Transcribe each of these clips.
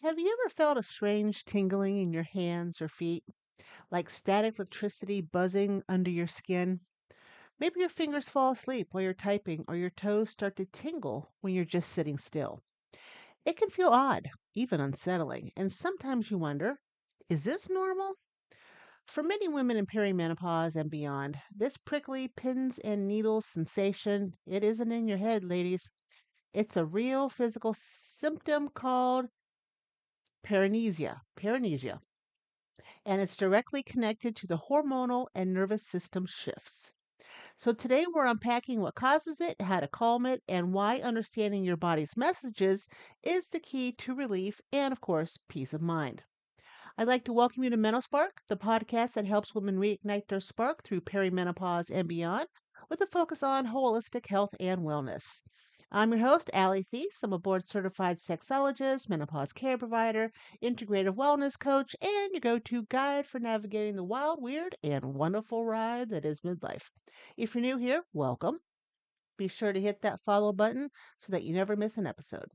Have you ever felt a strange tingling in your hands or feet, like static electricity buzzing under your skin? Maybe your fingers fall asleep while you're typing, or your toes start to tingle when you're just sitting still. It can feel odd, even unsettling, and sometimes you wonder, is this normal? For many women in perimenopause and beyond, this prickly pins and needles sensation, it isn't in your head, ladies. It's a real physical symptom called Paresthesia, and it's directly connected to the hormonal and nervous system shifts. So, today we're unpacking what causes it, how to calm it, and why understanding your body's messages is the key to relief and, of course, peace of mind. I'd like to welcome you to MenoSpark, the podcast that helps women reignite their spark through perimenopause and beyond, with a focus on holistic health and wellness. I'm your host, Allie Thies. I'm a board certified sexologist, menopause care provider, integrative wellness coach, and your go to guide for navigating the wild, weird, and wonderful ride that is midlife. If you're new here, welcome. Be sure to hit that follow button so that you never miss an episode.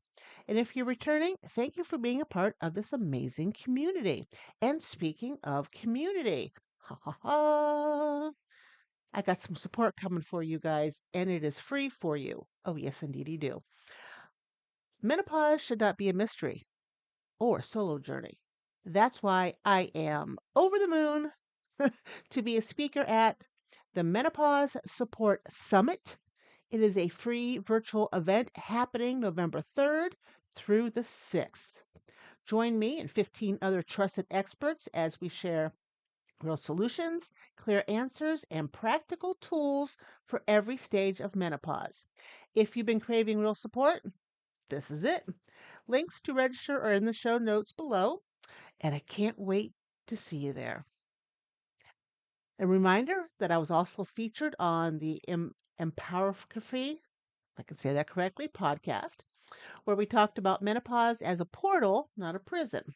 And if you're returning, thank you for being a part of this amazing community. And speaking of community, ha ha ha, I got some support coming for you guys, and it is free for you. Oh, yes, indeed, you do. Menopause should not be a mystery or a solo journey. That's why I am over the moon to be a speaker at the Menopause Support Summit. It is a free virtual event happening November 3rd through the 6th. Join me and 15 other trusted experts as we share real solutions, clear answers, and practical tools for every stage of menopause. If you've been craving real support, this is it. Links to register are in the show notes below, and I can't wait to see you there. A reminder that I was also featured on the Empowerography, if I can say that correctly, podcast, where we talked about menopause as a portal, not a prison.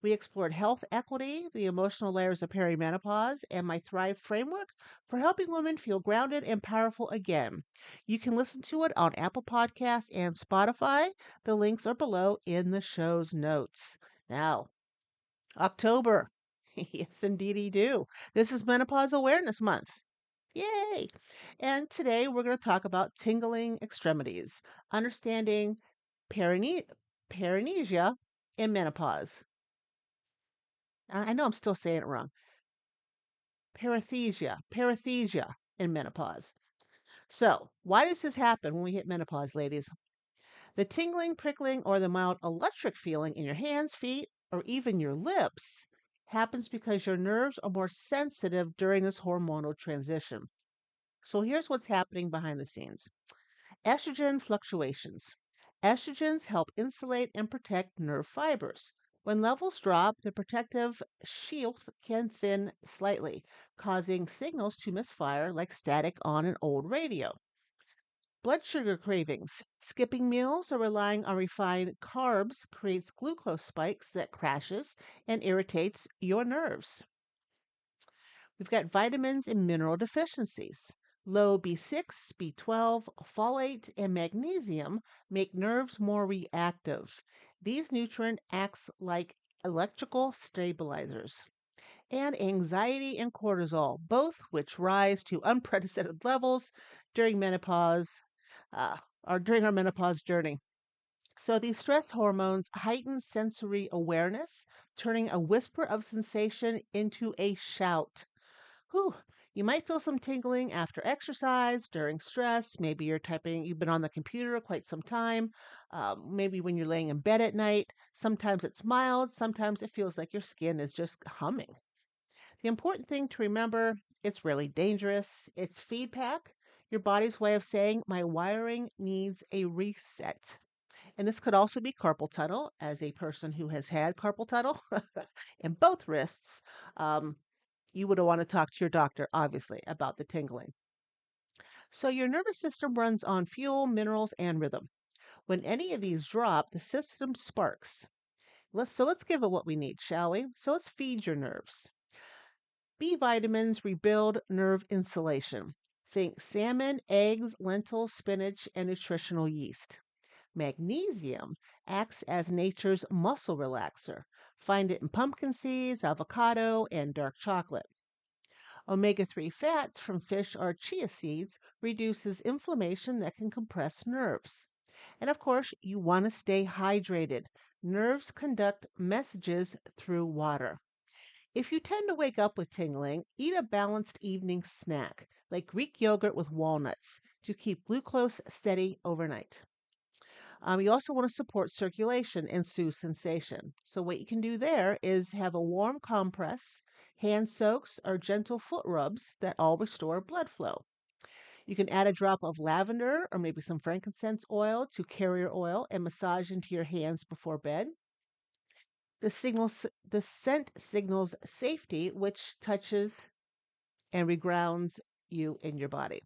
We explored health equity, the emotional layers of perimenopause, and my Thrive framework for helping women feel grounded and powerful again. You can listen to it on Apple Podcasts and Spotify. The links are below in the show's notes. Now, October. Yes, indeed, you do. This is Menopause Awareness Month. Yay! And today we're going to talk about tingling extremities, understanding perine- perinesia in menopause. I know I'm still saying it wrong. Paresthesia in menopause. So, why does this happen when we hit menopause, ladies? The tingling, prickling, or the mild electric feeling in your hands, feet, or even your lips happens because your nerves are more sensitive during this hormonal transition. So, here's what's happening behind the scenes. Estrogen fluctuations. Estrogens help insulate and protect nerve fibers. When levels drop, the protective shield can thin slightly, causing signals to misfire like static on an old radio. Blood sugar cravings. Skipping meals or relying on refined carbs creates glucose spikes that crashes and irritates your nerves. We've got vitamins and mineral deficiencies. Low B6, B12, folate, and magnesium make nerves more reactive. These nutrients act like electrical stabilizers. And anxiety and cortisol, both which rise to unprecedented levels during menopause or during our menopause journey. So these stress hormones heighten sensory awareness, turning a whisper of sensation into a shout. Whew. You might feel some tingling after exercise, during stress. Maybe you've been on the computer quite some time. Maybe when you're laying in bed at night. Sometimes it's mild, sometimes it feels like your skin is just humming. The important thing to remember, it's really dangerous. It's feedback, your body's way of saying, my wiring needs a reset. And this could also be carpal tunnel. As a person who has had carpal tunnel in both wrists, you would want to talk to your doctor, obviously, about the tingling. So, your nervous system runs on fuel, minerals, and rhythm. When any of these drop, the system sparks. Let's give it what we need, shall we? So, let's feed your nerves. B vitamins rebuild nerve insulation. Think salmon, eggs, lentils, spinach, and nutritional yeast. Magnesium acts as nature's muscle relaxer. Find it in pumpkin seeds, avocado, and dark chocolate. Omega 3 fats from fish or chia seeds reduces inflammation that can compress nerves. And of course, you want to stay hydrated. Nerves conduct messages through water. If you tend to wake up with tingling, eat a balanced evening snack like Greek yogurt with walnuts to keep glucose steady overnight. You also want to support circulation and soothe sensation. So, what you can do there is have a warm compress, hand soaks, or gentle foot rubs that all restore blood flow. You can add a drop of lavender or maybe some frankincense oil to carrier oil and massage into your hands before bed. The scent signals safety, which touches and regrounds you in your body.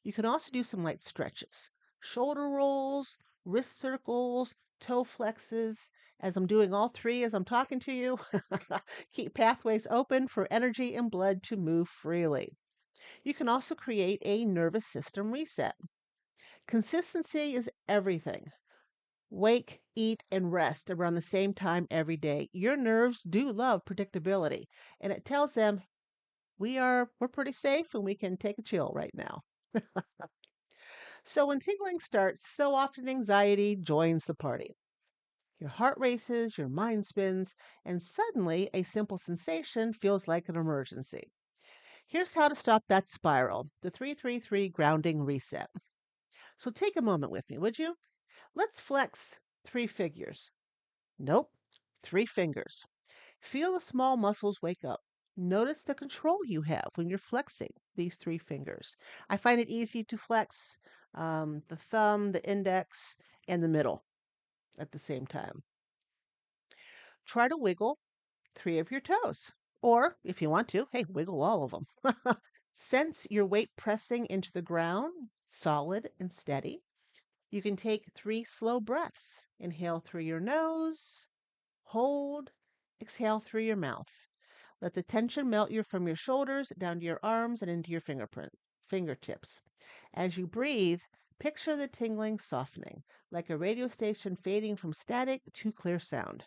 You can also do some light stretches, shoulder rolls, wrist circles, toe flexes. As I'm doing all three as I'm talking to you, keep pathways open for energy and blood to move freely. You can also create a nervous system reset. Consistency is everything. Wake, eat, and rest around the same time every day. Your nerves do love predictability, and it tells them we're pretty safe and we can take a chill right now. So when tingling starts, so often anxiety joins the party. Your heart races, your mind spins, and suddenly a simple sensation feels like an emergency. Here's how to stop that spiral, the 333 grounding reset. So take a moment with me, would you? Let's flex three figures. Nope, three fingers. Feel the small muscles wake up. Notice the control you have when you're flexing these three fingers. I find it easy to flex the thumb, the index, and the middle at the same time. Try to wiggle three of your toes. Or if you want to, hey, wiggle all of them. Sense your weight pressing into the ground, solid and steady. You can take three slow breaths. Inhale through your nose, hold, exhale through your mouth. Let the tension melt you from your shoulders down to your arms and into your fingertips. As you breathe, picture the tingling softening, like a radio station fading from static to clear sound.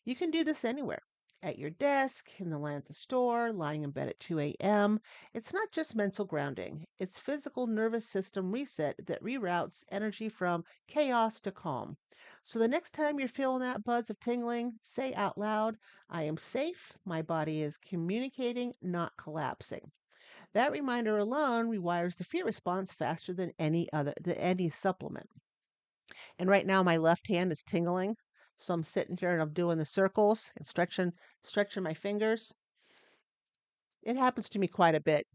You can do this anywhere. At your desk, in the line at the store, lying in bed at 2 a.m. It's not just mental grounding, it's physical nervous system reset that reroutes energy from chaos to calm. So the next time you're feeling that buzz of tingling, say out loud, I am safe, my body is communicating, not collapsing. That reminder alone rewires the fear response faster than any supplement. And right now my left hand is tingling. So I'm sitting here and I'm doing the circles and stretching my fingers. It happens to me quite a bit.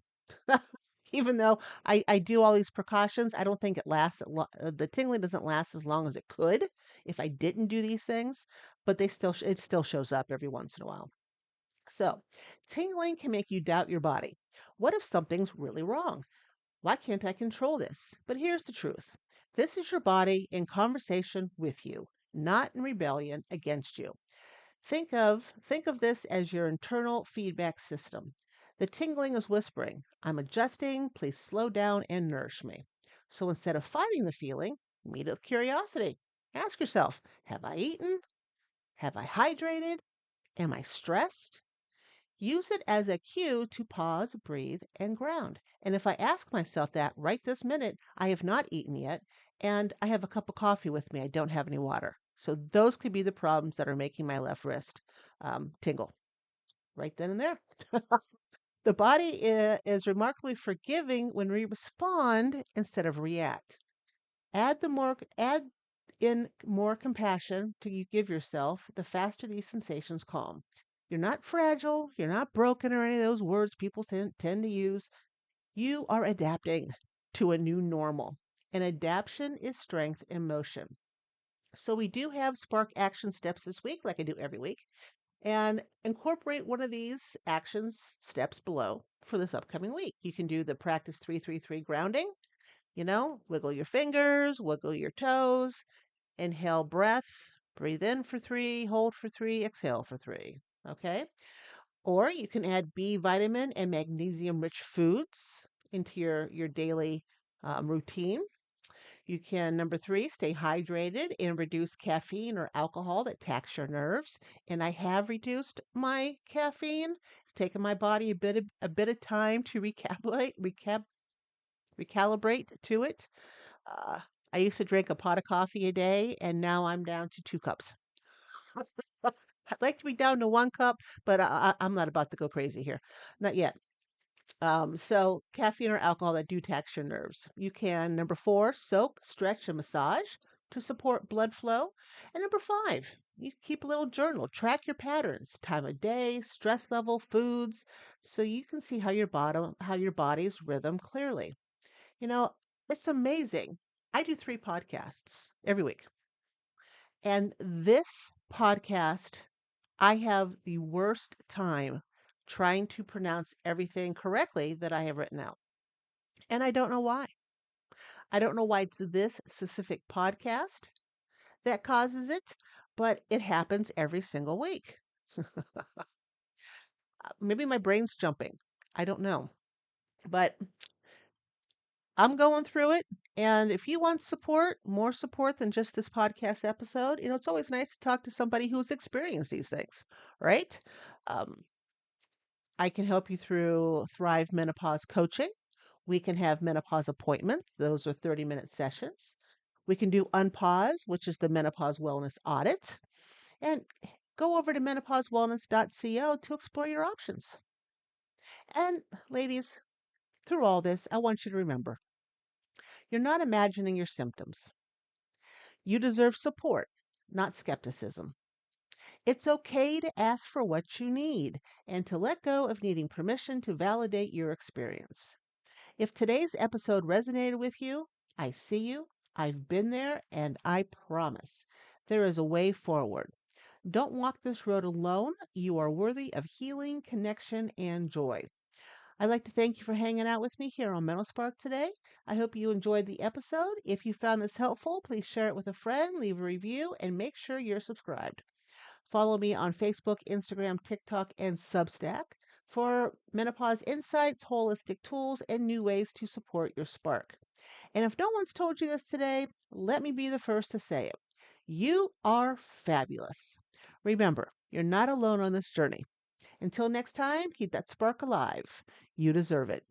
Even though I do all these precautions, I don't think the tingling doesn't last as long as it could if I didn't do these things, but it still shows up every once in a while. So, tingling can make you doubt your body. What if something's really wrong? Why can't I control this? But here's the truth. This is your body in conversation with you, not in rebellion against you. Think of this as your internal feedback system. The tingling is whispering, I'm adjusting, please slow down and nourish me. So instead of fighting the feeling, meet it with curiosity. Ask yourself, have I eaten? Have I hydrated? Am I stressed? Use it as a cue to pause, breathe, and ground. And if I ask myself that right this minute, I have not eaten yet, and I have a cup of coffee with me, I don't have any water. So those could be the problems that are making my left wrist tingle right then and there. The body is remarkably forgiving when we respond instead of react. Add in more compassion to you give yourself, the faster these sensations calm. You're not fragile, you're not broken or any of those words people tend to use. You are adapting to a new normal. And adaptation is strength in motion. So we do have Spark action steps this week, like I do every week, and incorporate one of these actions steps below for this upcoming week. You can do the practice 333 grounding, wiggle your fingers, wiggle your toes, inhale breath, breathe in for 3, hold for 3, exhale for 3. Okay? Or you can add B vitamin and magnesium rich foods into your daily routine. You can, number three, stay hydrated and reduce caffeine or alcohol that tax your nerves. And I have reduced my caffeine. It's taken my body a bit of time to recalibrate to it. Uh, I used to drink a pot of coffee a day, and now I'm down to 2 cups. I'd like to be down to 1 cup, but I'm not about to go crazy here. Not yet. So caffeine or alcohol that do tax your nerves. You can, number four, soak, stretch, and massage to support blood flow. And number five, you keep a little journal, track your patterns, time of day, stress level, foods, so you can see how your body's rhythm clearly. You know, it's amazing. I do 3 podcasts every week. And this podcast, I have the worst time trying to pronounce everything correctly that I have written out. And I don't know why. I don't know why it's this specific podcast that causes it, but it happens every single week. Maybe my brain's jumping. I don't know. But I'm going through it. And if you want support, more support than just this podcast episode, it's always nice to talk to somebody who's experienced these things, right? Um, I can help you through Thrive Menopause coaching. We can have menopause appointments. Those are 30-minute sessions. We can do Unpause, which is the menopause wellness audit. And go over to menopausewellness.co to explore your options. And ladies, through all this, I want you to remember you're not imagining your symptoms. You deserve support, not skepticism. It's okay to ask for what you need and to let go of needing permission to validate your experience. If today's episode resonated with you, I see you, I've been there, and I promise there is a way forward. Don't walk this road alone. You are worthy of healing, connection, and joy. I'd like to thank you for hanging out with me here on MenoSpark today. I hope you enjoyed the episode. If you found this helpful, please share it with a friend, leave a review, and make sure you're subscribed. Follow me on Facebook, Instagram, TikTok, and Substack for menopause insights, holistic tools, and new ways to support your spark. And if no one's told you this today, let me be the first to say it. You are fabulous. Remember, you're not alone on this journey. Until next time, keep that spark alive. You deserve it.